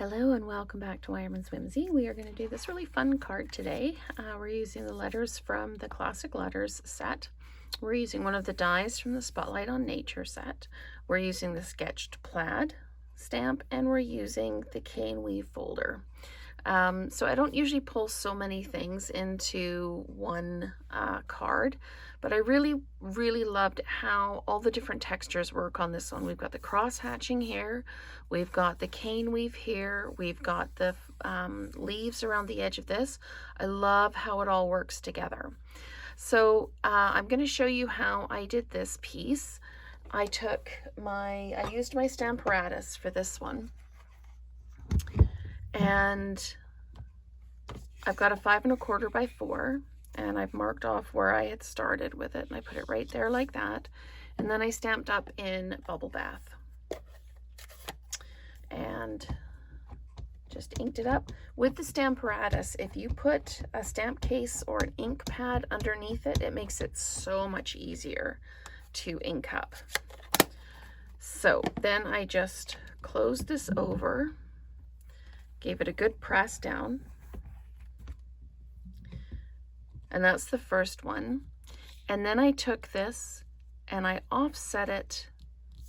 Hello and welcome back to Wireman's Whimsy. We are going to do this really fun card today. We're using the letters from the Classic Letters set. We're using one of the dies from the Spotlight on Nature set. We're using the Sketched Plaid stamp, and we're using the Cane Weave folder. So I don't usually pull so many things into one card, but I really loved how all the different textures work on this one. We've got the cross hatching here, we've got the cane weave here, we've got the leaves around the edge of this. I love how it all works together. So I'm going to show you how I did this piece. I used my Stamparatus for this one. And I've got a 5 1/4 by 4, and I've marked off where I had started with it, and I put it right there like that. And then I stamped up in Bubble Bath and just inked it up. With the Stamparatus, if you put a stamp case or an ink pad underneath it, it makes it so much easier to ink up. So then I just closed this over, gave it a good press down, and that's the first one. And then I took this and I offset it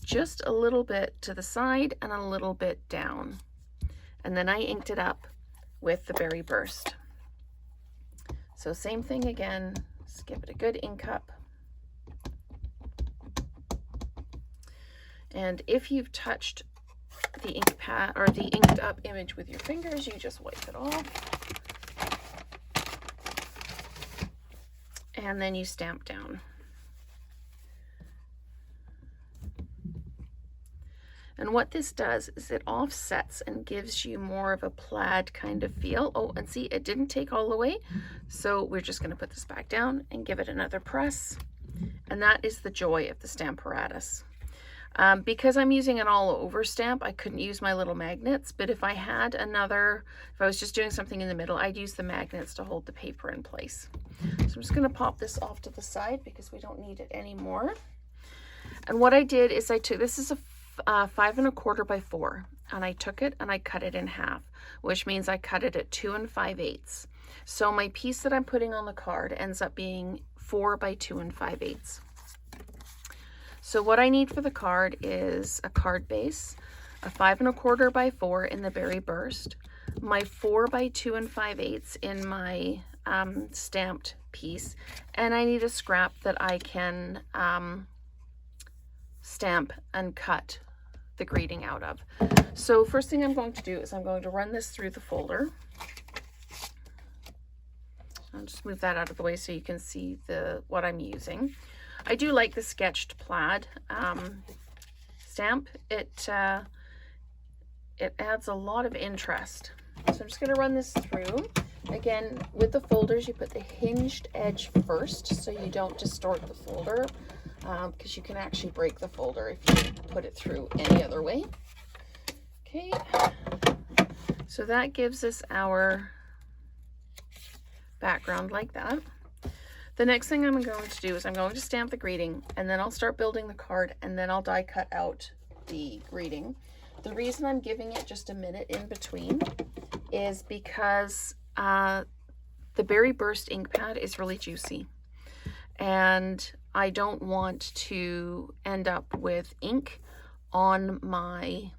just a little bit to the side and a little bit down, and then I inked it up with the Berry Burst. So same thing again, just give it a good ink up. And if you've touched the ink pad or the inked up image with your fingers, you just wipe it off, and then you stamp down. And what this does is it offsets and gives you more of a plaid kind of feel. Oh, and see, it didn't take all the way, so we're just going to put this back down and give it another press. And that is the joy of the Stamparatus. Because I'm using an all over stamp, I couldn't use my little magnets, but if I was just doing something in the middle, I'd use the magnets to hold the paper in place. So I'm just going to pop this off to the side because we don't need it anymore. And what I did is this is a 5 1/4 by 4, and I took it and I cut it in half, which means I cut it at 2 5/8. So my piece that I'm putting on the card ends up being 4 by 2 5/8. So what I need for the card is a card base, a 5 1/4 by 4 in the Berry Burst, my 4 by 2 5/8 in my stamped piece, and I need a scrap that I can stamp and cut the greeting out of. So first thing I'm going to do is I'm going to run this through the folder. I'll just move that out of the way so you can see what I'm using. I do like the Sketched Plaid stamp. It adds a lot of interest. So I'm just going to run this through. Again, with the folders, you put the hinged edge first so you don't distort the folder, because you can actually break the folder if you put it through any other way. Okay, so that gives us our background like that. The next thing I'm going to do is I'm going to stamp the greeting, and then I'll start building the card, and then I'll die cut out the greeting. The reason I'm giving it just a minute in between is because the Berry Burst ink pad is really juicy, and I don't want to end up with ink on my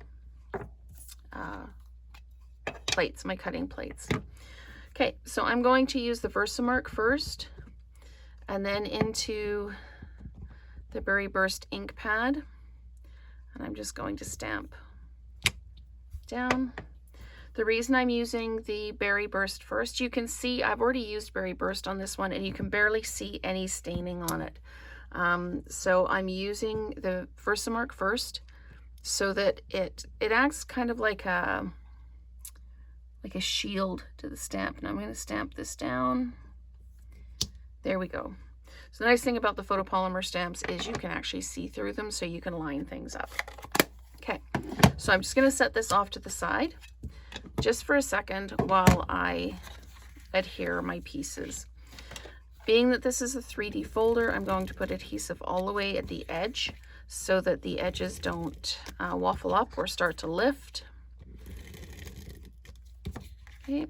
plates, my cutting plates. Okay, so I'm going to use the Versamark first, and then into the Berry Burst ink pad, and I'm just going to stamp down. The reason I'm using the Berry Burst first, you can see I've already used Berry Burst on this one, and you can barely see any staining on it. So I'm using the Versamark first so that it acts kind of like a shield to the stamp. Now I'm going to stamp this down. There we go. So the nice thing about the photopolymer stamps is you can actually see through them, so you can line things up. Okay, so I'm just going to set this off to the side just for a second while I adhere my pieces. Being that this is a 3D folder, I'm going to put adhesive all the way at the edge so that the edges don't waffle up or start to lift. Okay.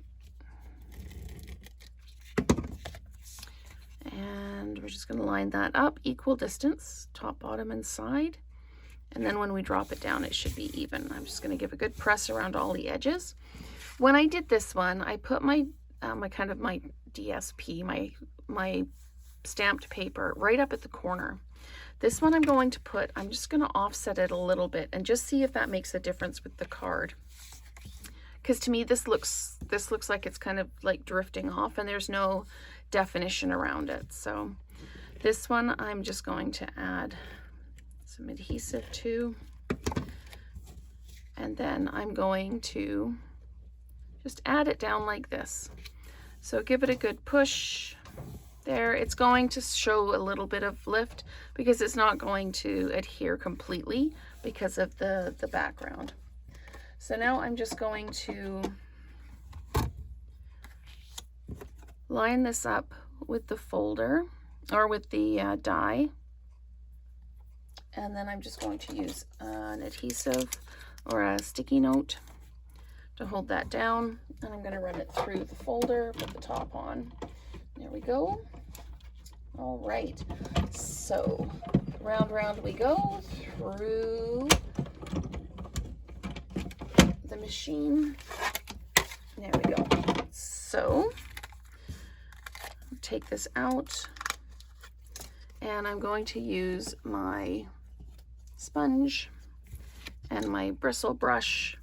And we're just going to line that up, equal distance, top, bottom, and side. And then when we drop it down, it should be even. I'm just going to give a good press around all the edges. When I did this one, I put my my DSP, my stamped paper right up at the corner. This one I'm just going to offset it a little bit and just see if that makes a difference with the card. Because to me, this looks like it's kind of like drifting off and there's no definition around it. So this one I'm just going to add some adhesive to, and then I'm going to just add it down like this. So give it a good push there. It's going to show a little bit of lift because it's not going to adhere completely because of the background. So now I'm just going to line this up with the folder or with the die, and then I'm just going to use an adhesive or a sticky note to hold that down, and I'm going to run it through the folder, put the top on. There we go. All right, so round we go through the machine. There we go. So take this out, and I'm going to use my sponge and my bristle brush,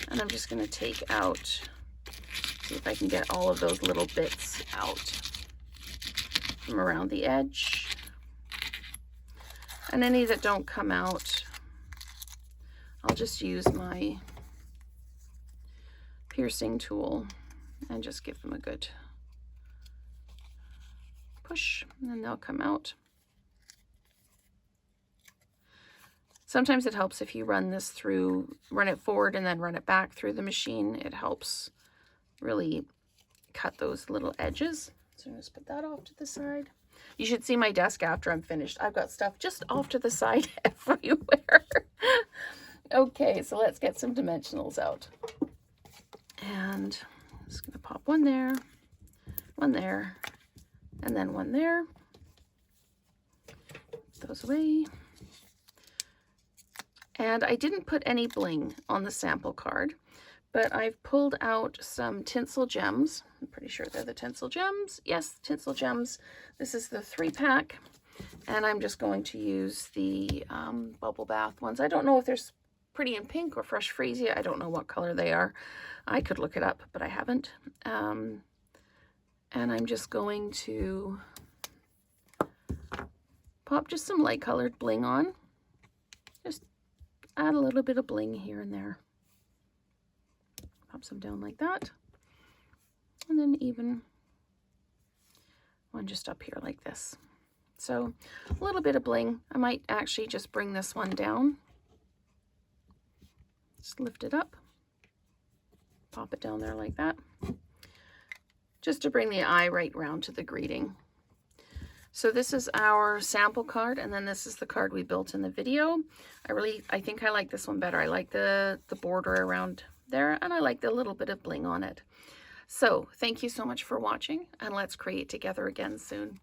and I'm just going to take out, see if I can get all of those little bits out from around the edge, and any that don't come out, I'll just use my piercing tool and just give them a good push, and then they'll come out. Sometimes it helps if you run it forward and then run it back through the machine. It helps really cut those little edges. So I'm just put that off to the side. You should see my desk after I'm finished. I've got stuff just off to the side everywhere. Okay, so let's get some dimensionals out. And I'm just gonna pop one there, and then one there. Put those away. And I didn't put any bling on the sample card, but I've pulled out some tinsel gems. I'm pretty sure they're the tinsel gems. Yes, tinsel gems. This is the 3-pack, and I'm just going to use the bubble bath ones. I don't know if they're pretty in pink or fresh freesia. I don't know what color they are. I could look it up, but I haven't. And I'm just going to pop just some light colored bling on. Just add a little bit of bling here and there. Pop some down like that. And then even one just up here like this. So a little bit of bling. I might actually just bring this one down. Just lift it up. Pop it down there like that. Just to bring the eye right round to the greeting. So this is our sample card, and then this is the card we built in the video. I think I like this one better. I like the border around there, and I like the little bit of bling on it. So thank you so much for watching, and let's create together again soon.